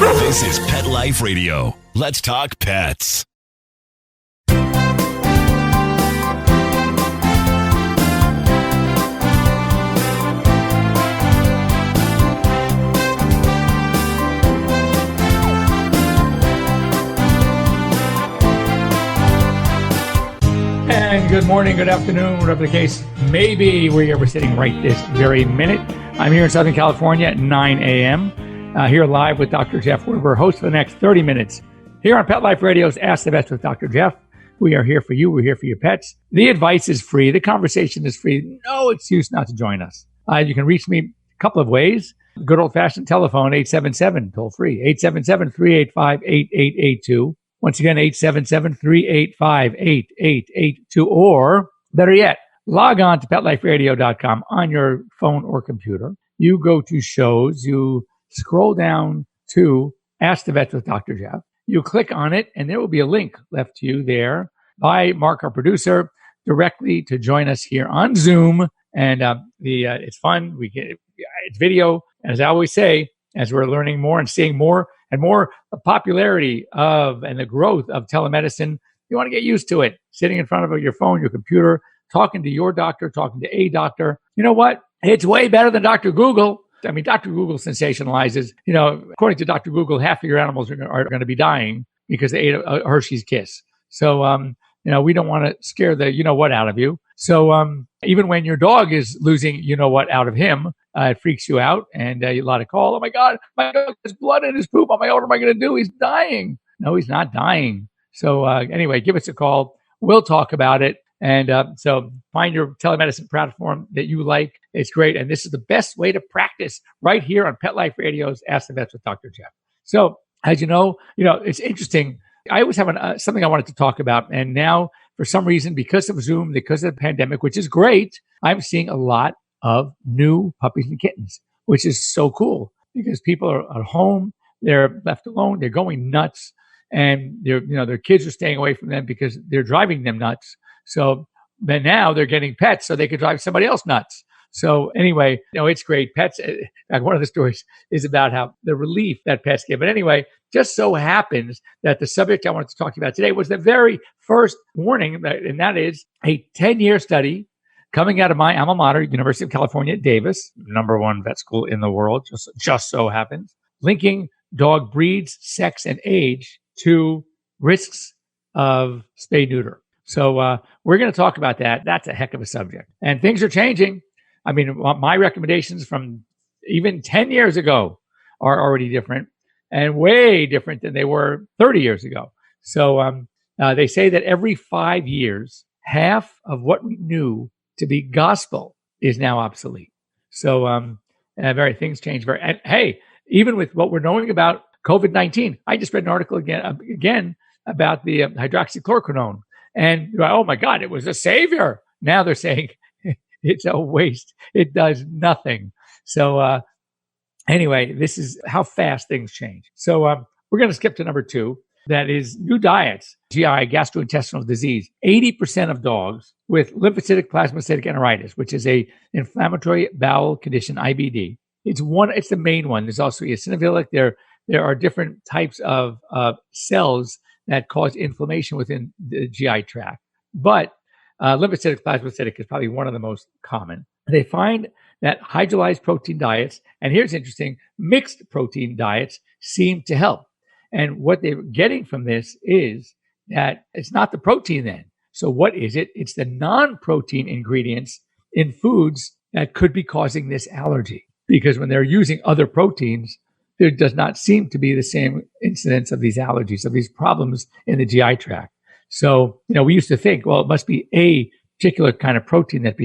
This is Pet Life Radio. Let's talk pets. And good morning, good afternoon, whatever the case may be, wherever we're sitting right this very minute. I'm here in Southern California at 9 a.m. Here live with Dr. Jeff Weber, host for the next 30 minutes here on Pet Life Radio's Ask the Vets with Dr. Jeff. We are here for you. We're here for your pets. The advice is free. The conversation is free. No excuse not to join us. You can reach me a couple of ways. Good old-fashioned telephone, 877, toll-free, 877-385-8882. Once again, 877-385-8882. Or, better yet, log on to PetLifeRadio.com on your phone or computer. You go to shows. You scroll down to Ask the Vets with Dr. Jeff. You click on it, and there will be a link left to you there by Mark, our producer, directly to join us here on Zoom. And it's fun. It's video. And as I always say, as we're learning more and seeing more and more the popularity of and the growth of telemedicine, you want to get used to it. Sitting in front of your phone, your computer, talking to your doctor, talking to a doctor. You know what? It's way better than Dr. Google. I mean, Dr. Google sensationalizes, according to Dr. Google, half of your animals are going to be dying because they ate a Hershey's Kiss. So, we don't want to scare the you-know-what out of you. So even when your dog is losing you-know-what out of him, it freaks you out, and a lot of call, oh, my God, my dog has blood in his poop. Oh, my God, what am I going to do? He's dying. No, he's not dying. So anyway, give us a call. We'll talk about it. And so find your telemedicine platform that you like. It's great. And this is the best way to practice right here on Pet Life Radio's Ask the Vets with Dr. Jeff. So as you know, it's interesting. I always have something I wanted to talk about. And now, for some reason, because of Zoom, because of the pandemic, which is great, I'm seeing a lot of new puppies and kittens, which is so cool because people are at home. They're left alone. They're going nuts. And their kids are staying away from them because they're driving them nuts. So then now they're getting pets so they could drive somebody else nuts. So anyway, it's great. Pets, like one of the stories is about how the relief that pets give. But anyway, just so happens that the subject I wanted to talk to you about today was the very first warning, and that is a 10-year study coming out of my alma mater, University of California at Davis, #1 vet school in the world, just so happens, linking dog breeds, sex, and age to risks of spay-neuter. So we're going to talk about that. That's a heck of a subject. And things are changing. I mean, my recommendations from even 10 years ago are already different and way different than they were 30 years ago. So they say that every 5 years, half of what we knew to be gospel is now obsolete. So things change. And hey, even with what we're knowing about COVID-19, I just read an article again about the hydroxychloroquine. And oh my God, it was a savior. Now they're saying it's a waste. It does nothing. So anyway, this is how fast things change. So we're going to skip to number 2. That is new diets, GI, gastrointestinal disease. 80% of dogs with lymphocytic plasmacytic enteritis, which is a inflammatory bowel condition, IBD. It's the main one. There's also eosinophilic. There are different types of cells that cause inflammation within the GI tract. But lymphocytic plasmacytic is probably one of the most common. They find that hydrolyzed protein diets, and here's interesting, mixed protein diets seem to help. And what they're getting from this is that it's not the protein then. So what is it? It's the non-protein ingredients in foods that could be causing this allergy. Because when they're using other proteins, there does not seem to be the same incidence of these allergies, of these problems in the GI tract. So, we used to think, well, it must be a particular kind of protein that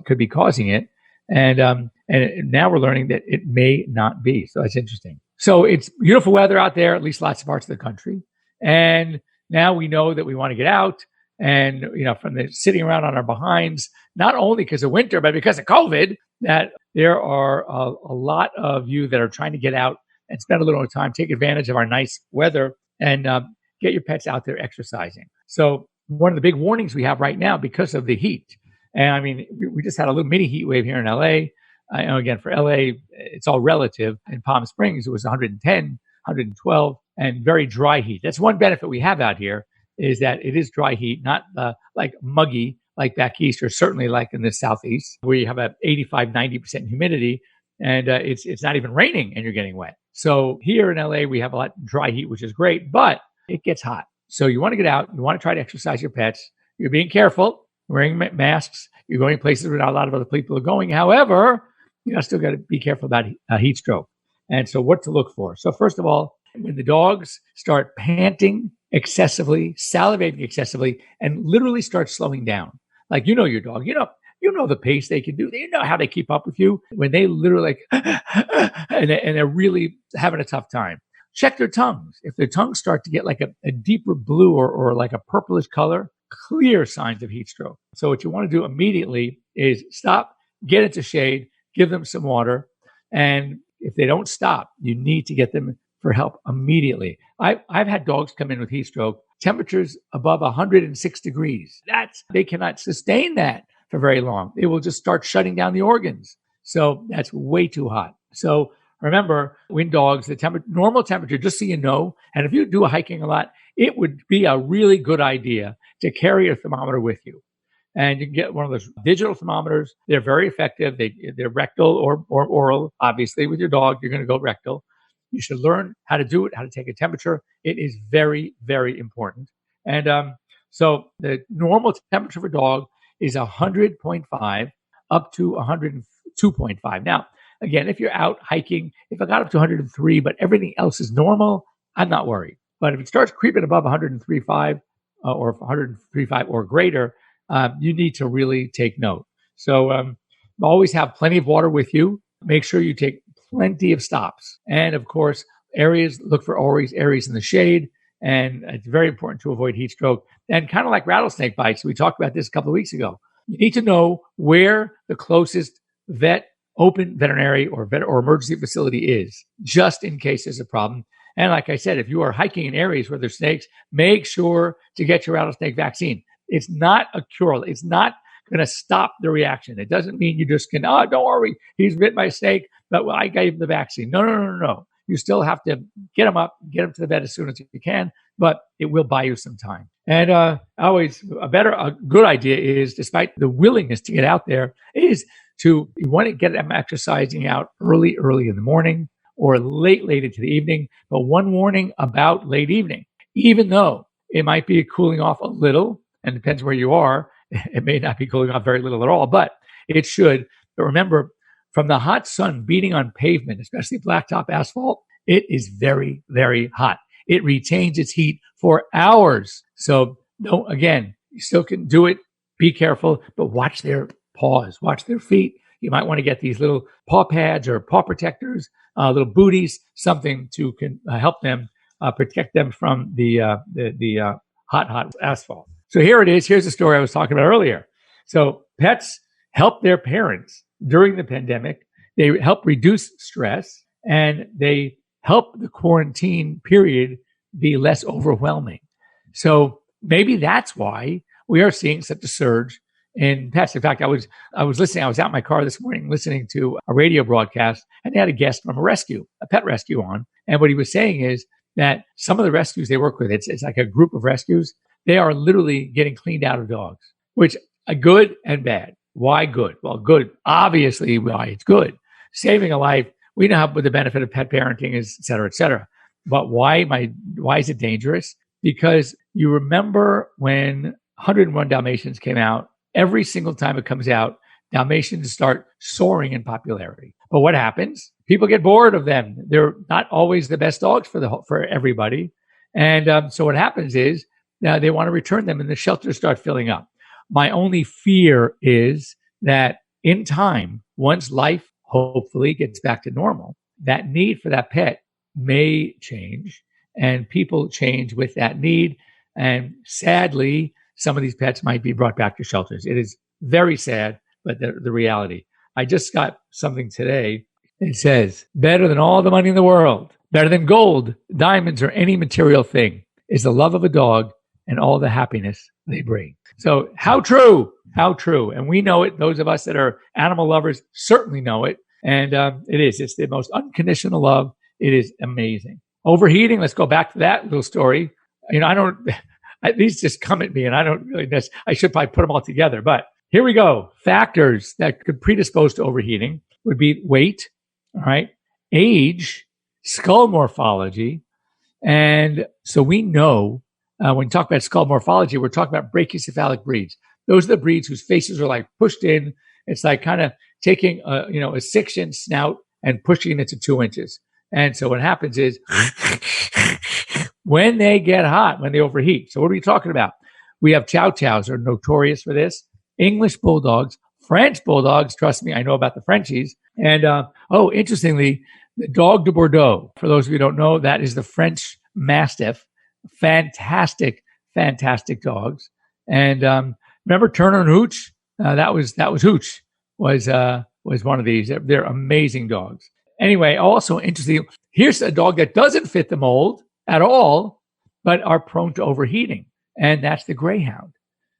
could be causing it. And now we're learning that it may not be. So that's interesting. So it's beautiful weather out there, at least lots of parts of the country. And now we know that we want to get out and, from the sitting around on our behinds, not only because of winter, but because of COVID, that there are a lot of you that are trying to get out and spend a little time, take advantage of our nice weather and get your pets out there exercising. So one of the big warnings we have right now because of the heat, and I mean, we just had a little mini heat wave here in LA. Again, for LA, it's all relative. In Palm Springs, it was 110, 112, and very dry heat. That's one benefit we have out here is that it is dry heat, not like muggy like back east, or certainly like in the southeast, where you have a 85, 90% humidity, and it's not even raining and you're getting wet. So here in LA, we have a lot of dry heat, which is great, but it gets hot. So you want to get out. You want to try to exercise your pets. You're being careful, wearing masks. You're going places where not a lot of other people are going. However, you still got to be careful about heat stroke. And so what to look for. So first of all, when the dogs start panting excessively, salivating excessively, and literally start slowing down, like your dog, you know the pace they can do. You know how they keep up with you. When they literally and they're really having a tough time. Check their tongues. If their tongues start to get like a deeper blue or like a purplish color, clear signs of heat stroke. So what you want to do immediately is stop, get into shade, give them some water. And if they don't stop, you need to get them for help immediately. I've had dogs come in with heat stroke, temperatures above 106 degrees. They cannot sustain that for very long. It will just start shutting down the organs. So that's way too hot. So remember, when dogs, the normal temperature, just so you know, and if you do hiking a lot, it would be a really good idea to carry a thermometer with you. And you can get one of those digital thermometers. They're very effective. They're rectal or oral. Obviously, with your dog, you're going to go rectal. You should learn how to do it, how to take a temperature. It is very, very important. And so the normal temperature for a dog is 100.5 up to 102.5. Now, again, if you're out hiking, if I got up to 103, but everything else is normal, I'm not worried. But if it starts creeping above 103.5 or 103.5 or greater, you need to really take note. So always have plenty of water with you. Make sure you take plenty of stops. And of course, look for always areas in the shade. And it's very important to avoid heat stroke. And kind of like rattlesnake bites, we talked about this a couple of weeks ago. You need to know where the closest open veterinary or emergency facility is, just in case there's a problem. And like I said, if you are hiking in areas where there's snakes, make sure to get your rattlesnake vaccine. It's not a cure. It's not going to stop the reaction. It doesn't mean you just can, don't worry, he's bit by a snake, but I gave him the vaccine. No. You still have to get him to the vet as soon as you can, but it will buy you some time. And a good idea is, despite the willingness to get out there, is you want to get them exercising out early in the morning or late into the evening. But one warning about late evening, even though it might be cooling off a little, and depends where you are, it may not be cooling off very little at all, but it should. But remember, from the hot sun beating on pavement, especially blacktop asphalt, it is very, very hot. It retains its heat for hours. So again, you still can do it. Be careful, but watch their paws, watch their feet. You might want to get these little paw pads or paw protectors, little booties, something to help them protect them from the hot asphalt. So here it is. Here's the story I was talking about earlier. So pets help their parents during the pandemic. They help reduce stress, and they help the quarantine period be less overwhelming. So maybe that's why we are seeing such a surge in pets. In fact, I was listening. I was out in my car this morning listening to a radio broadcast, and they had a guest from a pet rescue on. And what he was saying is that some of the rescues they work with, it's like a group of rescues. They are literally getting cleaned out of dogs, which are good and bad. Why good? Well, good, obviously, why it's good. Saving a life, we know what the benefit of pet parenting is, et cetera, et cetera. But why is it dangerous? Because you remember when 101 Dalmatians came out, every single time it comes out, Dalmatians start soaring in popularity. But what happens? People get bored of them. They're not always the best dogs for everybody. And so what happens is now they want to return them and the shelters start filling up. My only fear is that in time, once life hopefully gets back to normal, that need for that pet may change and people change with that need. And sadly, some of these pets might be brought back to shelters. It is very sad, but the reality. I just got something today. It says, better than all the money in the world, better than gold, diamonds, or any material thing is the love of a dog and all the happiness they bring. So how true, how true. And we know it. Those of us that are animal lovers certainly know it. And it's the most unconditional love. It is amazing. Overheating, let's go back to that little story. I don't, these just come at me and I don't really, I should probably put them all together. But here we go. Factors that could predispose to overheating would be weight, all right, age, skull morphology. And so we know when we talk about skull morphology, we're talking about brachycephalic breeds. Those are the breeds whose faces are like pushed in. It's like kind of taking a 6-inch snout and pushing it to 2 inches. And so what happens is when they get hot, when they overheat. So what are we talking about? We have Chow Chows are notorious for this. English Bulldogs, French Bulldogs. Trust me, I know about the Frenchies. And interestingly, the Dog de Bordeaux. For those of you who don't know, that is the French Mastiff. Fantastic, fantastic dogs. And remember Turner and Hooch? That was Hooch. Was one of these. They're amazing dogs. Anyway, also interesting. Here's a dog that doesn't fit the mold at all, but are prone to overheating, and that's the Greyhound.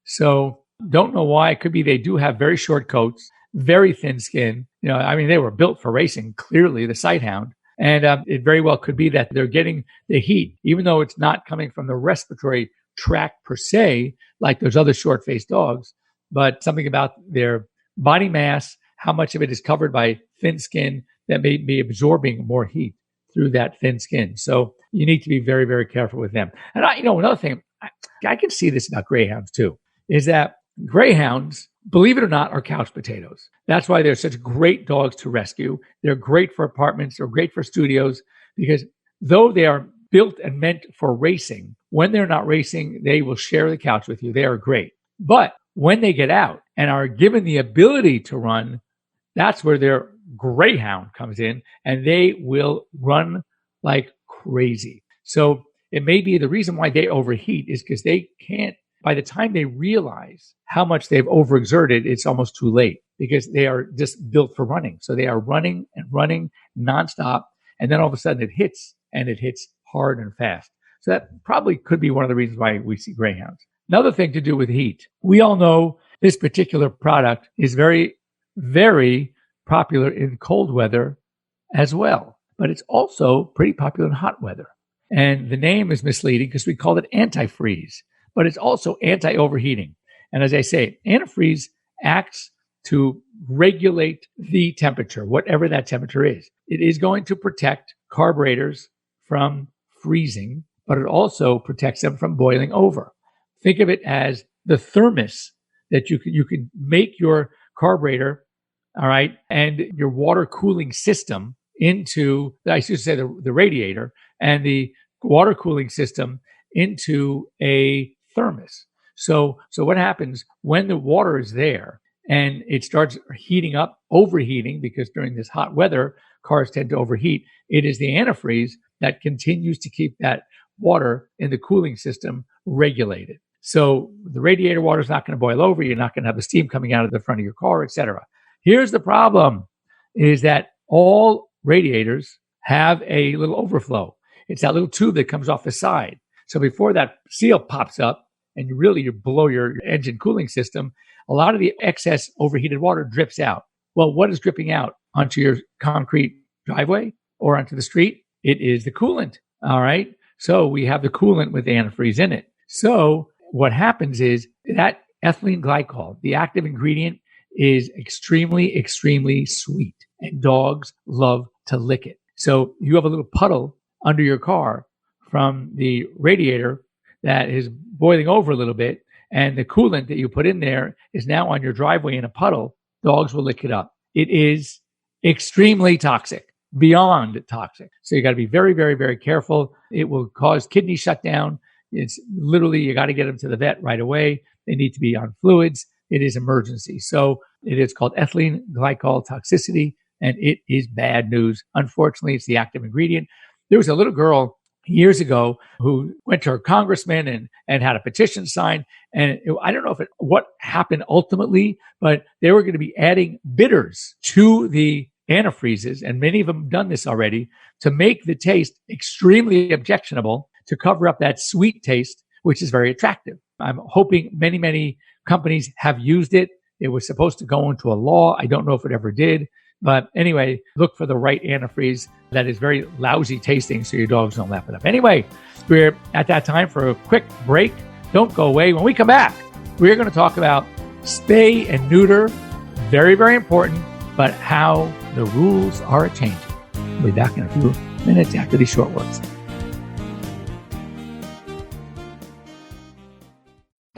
So don't know why. It could be they do have very short coats, very thin skin. They were built for racing. Clearly, the Sighthound, and it very well could be that they're getting the heat, even though it's not coming from the respiratory tract per se, like those other short-faced dogs, but something about their body mass, how much of it is covered by thin skin that may be absorbing more heat through that thin skin. So you need to be very, very careful with them. And another thing, I can see this about Greyhounds too, is that Greyhounds, believe it or not, are couch potatoes. That's why they're such great dogs to rescue. They're great for apartments. They're great for studios because though they are built and meant for racing, when they're not racing, they will share the couch with you. They are great. But when they get out and are given the ability to run, that's where their Greyhound comes in, and they will run like crazy. So it may be the reason why they overheat is because they can't, by the time they realize how much they've overexerted, it's almost too late because they are just built for running. So they are running and running nonstop. And then all of a sudden it hits, and it hits hard and fast. So that probably could be one of the reasons why we see Greyhounds. Another thing to do with heat. We all know this particular product is very, very popular in cold weather as well, but it's also pretty popular in hot weather. And the name is misleading because we call it antifreeze, but it's also anti-overheating. And as I say, antifreeze acts to regulate the temperature, whatever that temperature is. It is going to protect carburetors from freezing, but it also protects them from boiling over. Think of it as the thermos that you could make your carburetor, all right, and your water cooling system into, I should say, the radiator and the water cooling system into a thermos. So what happens when the water is there and it starts heating up, overheating, because during this hot weather, cars tend to overheat. It is the antifreeze that continues to keep that water in the cooling system regulated. So the radiator water is not going to boil over. You're not going to have the steam coming out of the front of your car, etc. Here's the problem, is that all radiators have a little overflow. It's that little tube that comes off the side. So before that seal pops up and you blow your engine cooling system, a lot of the excess overheated water drips out. Well, what is dripping out onto your concrete driveway or onto the street? It is the coolant, all right? So we have the coolant with antifreeze in it. So what happens is that ethylene glycol, the active ingredient, is extremely, extremely sweet, and dogs love to lick it. So you have a little puddle under your car from the radiator that is boiling over a little bit, and the coolant that you put in there is now on your driveway in a puddle. Dogs will lick it up. It is extremely toxic, beyond toxic. So you got to be very, very, very careful. It will cause kidney shutdown. It's literally, you got to get them to the vet right away. They need to be on fluids. It is emergency. So it is called ethylene glycol toxicity, and it is bad news. Unfortunately, it's the active ingredient. There was a little girl years ago who went to her congressman and had a petition signed. And I don't know what happened ultimately, but they were going to be adding bitters to the antifreezes, and many of them have done this already, to make the taste extremely objectionable, to cover up that sweet taste, which is very attractive. I'm hoping many, many companies have used it. It was supposed to go into a law. I don't know if it ever did. But anyway, look for the right antifreeze that is very lousy tasting so your dogs don't lap it up. Anyway, we're at that time for a quick break. Don't go away. When we come back, we're going to talk about spay and neuter. Very, very important, but how the rules are changing. We'll be back in a few minutes after these short words.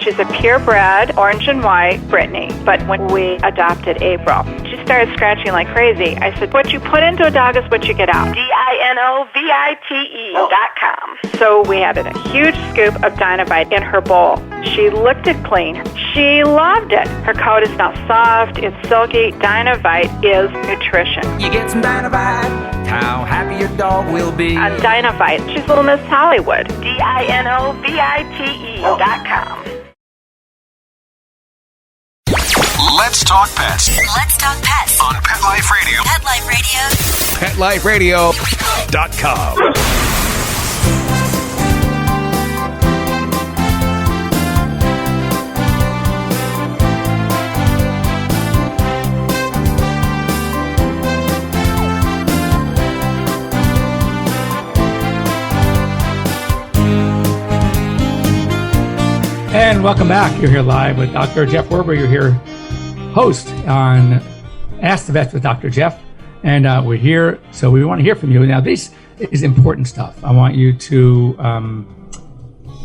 She's a purebred, orange and white, Brittany. But when we adopted April, she started scratching like crazy. I said, what you put into a dog is what you get out. DINOVITE.com. So we had a huge scoop of Dinovite in her bowl. She licked it clean. She loved it. Her coat is now soft. It's silky. Dinovite is nutrition. You get some Dinovite, how happy your dog will be. On Dinovite, she's Little Miss Hollywood. DINOVITE.com. Let's talk pets Let's talk pets on Pet Life Radio. Pet Life Radio. PetLifeRadio.com. And welcome back. You're here live with Dr. Jeff Werber. You're here host on Ask the Vets with Dr. Jeff. And we're here, so we want to hear from you. Now, this is important stuff. I want you to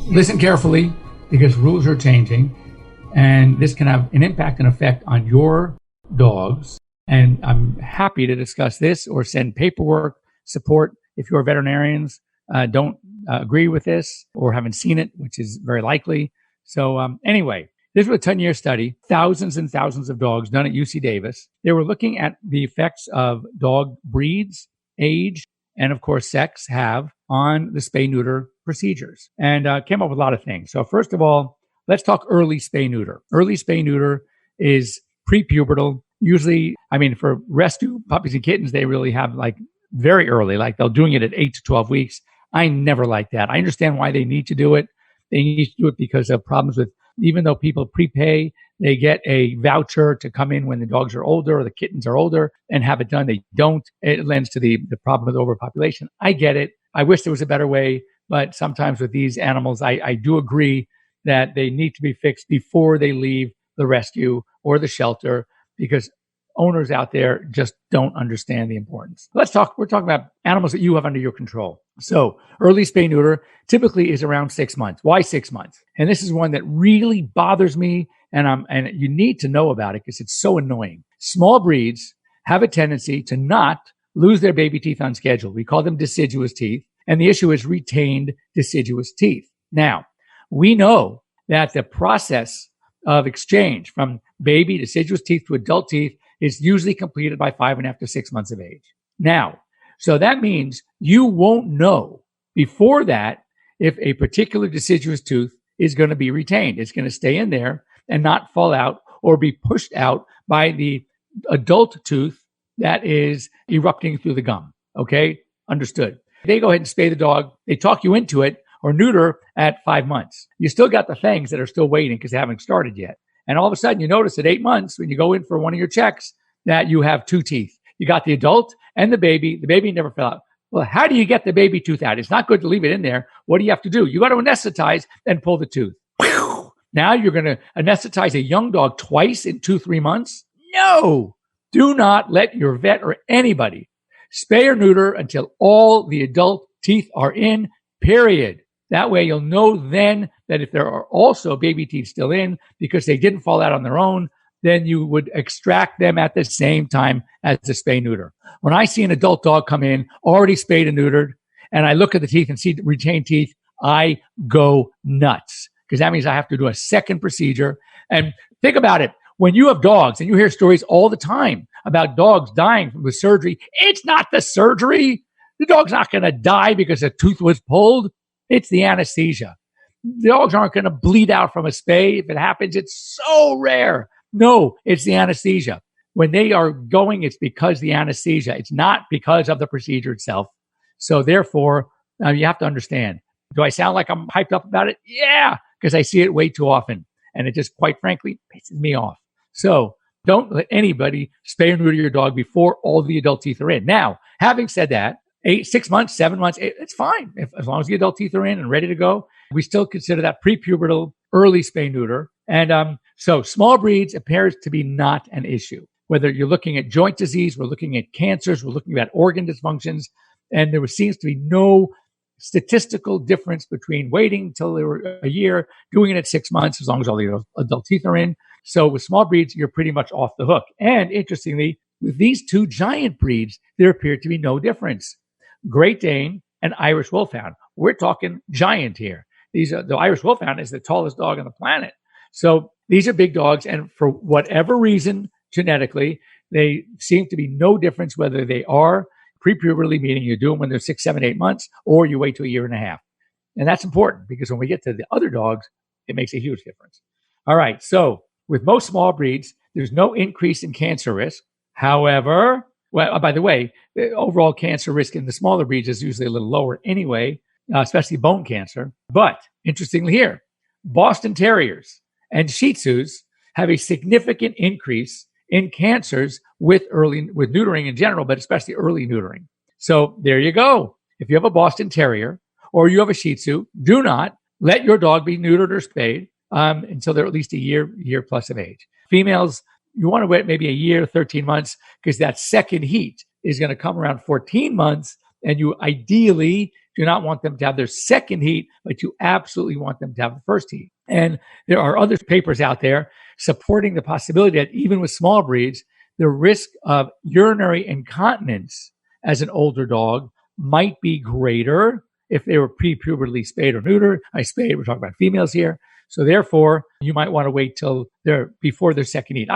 listen carefully because rules are changing. And this can have an impact and effect on your dogs. And I'm happy to discuss this or send paperwork, support if your veterinarians don't agree with this or haven't seen it, which is very likely. So anyway, this was a 10-year study, thousands and thousands of dogs done at UC Davis. They were looking at the effects of dog breeds, age, and of course, sex have on the spay-neuter procedures and came up with a lot of things. So first of all, let's talk early spay-neuter. Early spay-neuter is prepubertal. Usually, for rescue puppies and kittens, they really have like very early, like they're doing it at 8 to 12 weeks. I never like that. I understand why they need to do it. They need to do it because of problems with, even though people prepay, they get a voucher to come in when the dogs are older or the kittens are older and have it done. They don't. It lends to the problem with overpopulation. I get it. I wish there was a better way, but sometimes with these animals, I do agree that they need to be fixed before they leave the rescue or the shelter because owners out there just don't understand the importance. We're talking about animals that you have under your control. So early spay neuter typically is around 6 months. Why 6 months? And this is one that really bothers me. And you need to know about it because it's so annoying. Small breeds have a tendency to not lose their baby teeth on schedule. We call them deciduous teeth. And the issue is retained deciduous teeth. Now, we know that the process of exchange from baby deciduous teeth to adult teeth is usually completed by 5.5 to 6 months of age. Now, so that means you won't know before that if a particular deciduous tooth is going to be retained. It's going to stay in there and not fall out or be pushed out by the adult tooth that is erupting through the gum. Okay? Understood. They go ahead and spay the dog. They talk you into it or neuter at 5 months. You still got the fangs that are still waiting because they haven't started yet. And all of a sudden, you notice at 8 months, when you go in for one of your checks, that you have 2 teeth. You got the adult and the baby. The baby never fell out. Well, how do you get the baby tooth out? It's not good to leave it in there. What do you have to do? You got to anesthetize and pull the tooth. Now you're going to anesthetize a young dog twice in 2-3 months? No. Do not let your vet or anybody spay or neuter until all the adult teeth are in, period. That way you'll know then that if there are also baby teeth still in because they didn't fall out on their own, then you would extract them at the same time as the spay neuter. When I see an adult dog come in, already spayed and neutered, and I look at the teeth and see retained teeth, I go nuts because that means I have to do a second procedure. And think about it. When you have dogs and you hear stories all the time about dogs dying from the surgery, it's not the surgery. The dog's not going to die because a tooth was pulled. It's the anesthesia. The dogs aren't going to bleed out from a spay. If it happens, it's so rare. No, it's the anesthesia. When they are going, it's because the anesthesia. It's not because of the procedure itself. So therefore, you have to understand. Do I sound like I'm hyped up about it? Yeah, because I see it way too often. And it just, quite frankly, pisses me off. So don't let anybody spay or neuter your dog before all the adult teeth are in. Now, having said that, 6 months, 7 months, it's fine. As long as the adult teeth are in and ready to go, we still consider that prepubertal early spay neuter. And so small breeds appears to be not an issue. Whether you're looking at joint disease, we're looking at cancers, we're looking at organ dysfunctions, and there seems to be no statistical difference between waiting until they were a year, doing it at 6 months, as long as all the adult teeth are in. So with small breeds, you're pretty much off the hook. And interestingly, with these two giant breeds, there appeared to be no difference. Great Dane and Irish Wolfhound. We're talking giant here. The Irish Wolfhound is the tallest dog on the planet. So these are big dogs. And for whatever reason, genetically, they seem to be no difference whether they are prepubertally, meaning you do them when they're 6, 7, 8 months, or you wait till a year and a half. And that's important because when we get to the other dogs, it makes a huge difference. All right. So with most small breeds, there's no increase in cancer risk. However, well, by the way, the overall cancer risk in the smaller breeds is usually a little lower anyway, especially bone cancer. But interestingly here, Boston Terriers and Shih Tzus have a significant increase in cancers with neutering in general, but especially early neutering. So there you go. If you have a Boston Terrier or you have a Shih Tzu, do not let your dog be neutered or spayed until they're at least a year plus of age. Females, you want to wait maybe a year, 13 months, because that second heat is going to come around 14 months, and you ideally do not want them to have their second heat, but you absolutely want them to have the first heat. And there are other papers out there supporting the possibility that even with small breeds, the risk of urinary incontinence as an older dog might be greater if they were prepubertally spayed or neutered. We're talking about females here. So therefore, you might want to wait till before their second heat.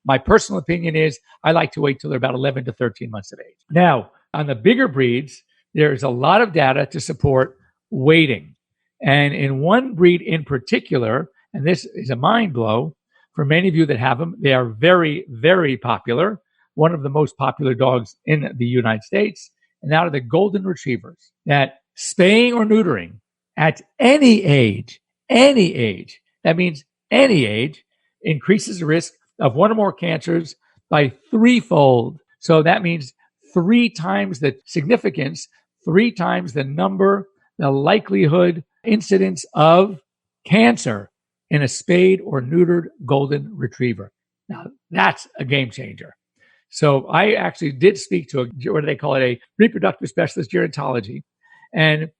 My personal opinion is I like to wait till they're about 11 to 13 months of age. Now, on the bigger breeds, there's a lot of data to support waiting. And in one breed in particular, and this is a mind blow for many of you that have them, they are very, very popular. One of the most popular dogs in the United States. And out of the golden retrievers, that spaying or neutering at any age, that means any age, increases the risk of one or more cancers by threefold. So that means 3 times the significance, 3 times the number, the likelihood, incidence of cancer in a spayed or neutered golden retriever. Now, that's a game changer. So I actually did speak to what do they call it, a reproductive specialist gerontology. And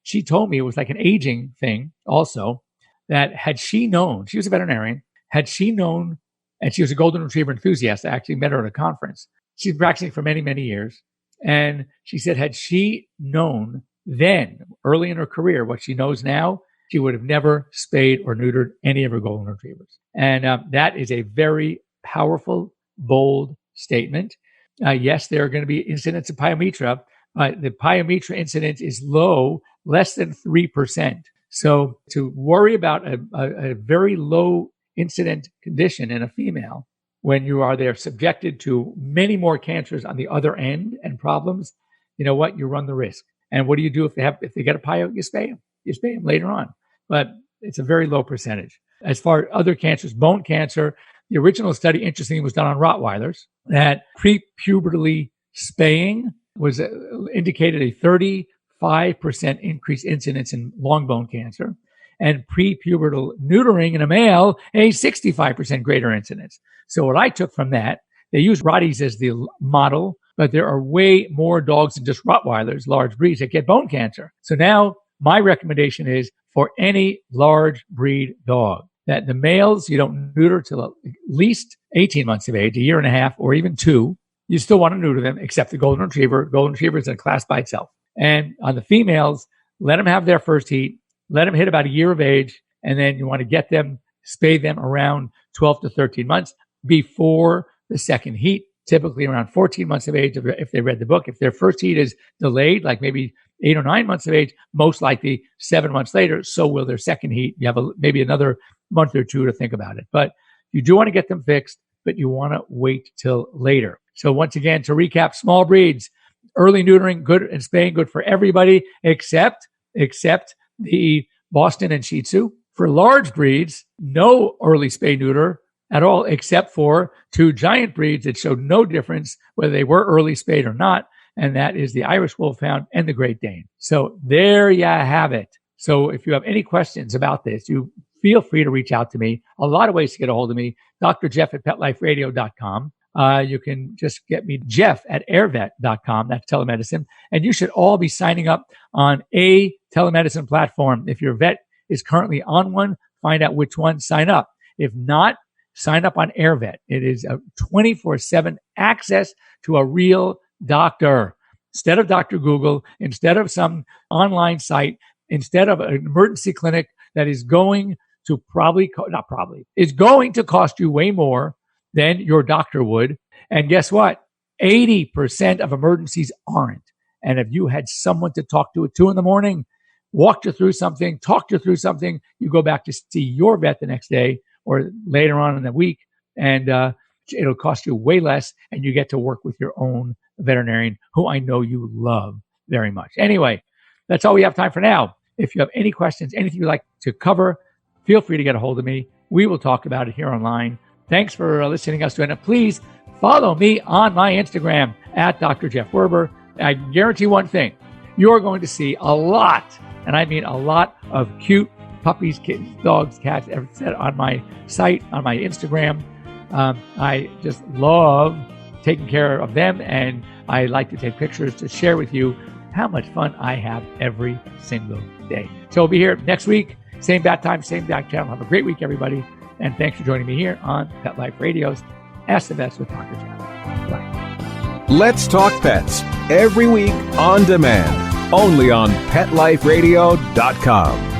she told me it was like an aging thing also, that had she known, she was a veterinarian, had she known, and she was a golden retriever enthusiast. I actually met her at a conference. She's been practicing for many, many years. And she said, had she known then, early in her career, what she knows now, she would have never spayed or neutered any of her golden retrievers. And that is a very powerful, bold statement. Yes, there are going to be incidents of pyometra. The pyometra incidence is low, less than 3%. So to worry about a very low incident condition in a female when you are there subjected to many more cancers on the other end and problems, you know what? You run the risk. And what do you do if they get a pyo? You spay them. You spay them later on. But it's a very low percentage. As far as other cancers, bone cancer, the original study, interestingly, was done on Rottweilers. That prepubertally spaying was indicated a 35% increased incidence in long bone cancer, and prepubertal neutering in a male, a 65% greater incidence. So what I took from that, they use Rotties as the model, but there are way more dogs than just Rottweilers, large breeds, that get bone cancer. So now my recommendation is for any large breed dog that the males you don't neuter till at least 18 months of age, a year and a half, or even 2. You still want to neuter them, except the golden retriever. Golden retriever is in a class by itself. And on the females, let them have their first heat. Let them hit about a year of age. And then you want to get them, spay them around 12 to 13 months before the second heat, typically around 14 months of age if they read the book. If their first heat is delayed, like maybe 8 or 9 months of age, most likely 7 months later, so will their second heat. You have maybe another month or 2 to think about it. But you do want to get them fixed, but you want to wait till later. So once again, to recap, small breeds, early neutering, good, and spaying, good for everybody except the Boston and Shih Tzu. For large breeds, no early spay neuter at all, except for 2 giant breeds that showed no difference whether they were early spayed or not. And that is the Irish Wolfhound and the Great Dane. So there you have it. So if you have any questions about this, you feel free to reach out to me. A lot of ways to get a hold of me. Dr. Jeff at PetLifeRadio.com. You can just get me, Jeff at airvet.com. That's telemedicine. And you should all be signing up on a telemedicine platform. If your vet is currently on one, find out which one, sign up. If not, sign up on AirVet. It is a 24/7 access to a real doctor. Instead of Dr. Google, instead of some online site, instead of an emergency clinic that is going to is going to cost you way more than your doctor would. And guess what? 80% of emergencies aren't. And if you had someone to talk to at 2 a.m, walked you through something, talked you through something, you go back to see your vet the next day or later on in the week, and it'll cost you way less, and you get to work with your own veterinarian, who I know you love very much. Anyway, that's all we have time for now. If you have any questions, anything you'd like to cover, feel free to get a hold of me. We will talk about it here online. Thanks for listening to us doing it. Please follow me on my Instagram at Dr. Jeff Werber. I guarantee one thing. You're going to see a lot, and I mean a lot, of cute puppies, kittens, dogs, cats, everything on my site, on my Instagram. I just love taking care of them, and I like to take pictures to share with you how much fun I have every single day. So we'll be here next week, same bat time, same bat channel. Have a great week, everybody. And thanks for joining me here on Pet Life Radio's Ask the Vets with Dr. Jeff. Bye. Let's Talk Pets, every week on demand, only on PetLifeRadio.com.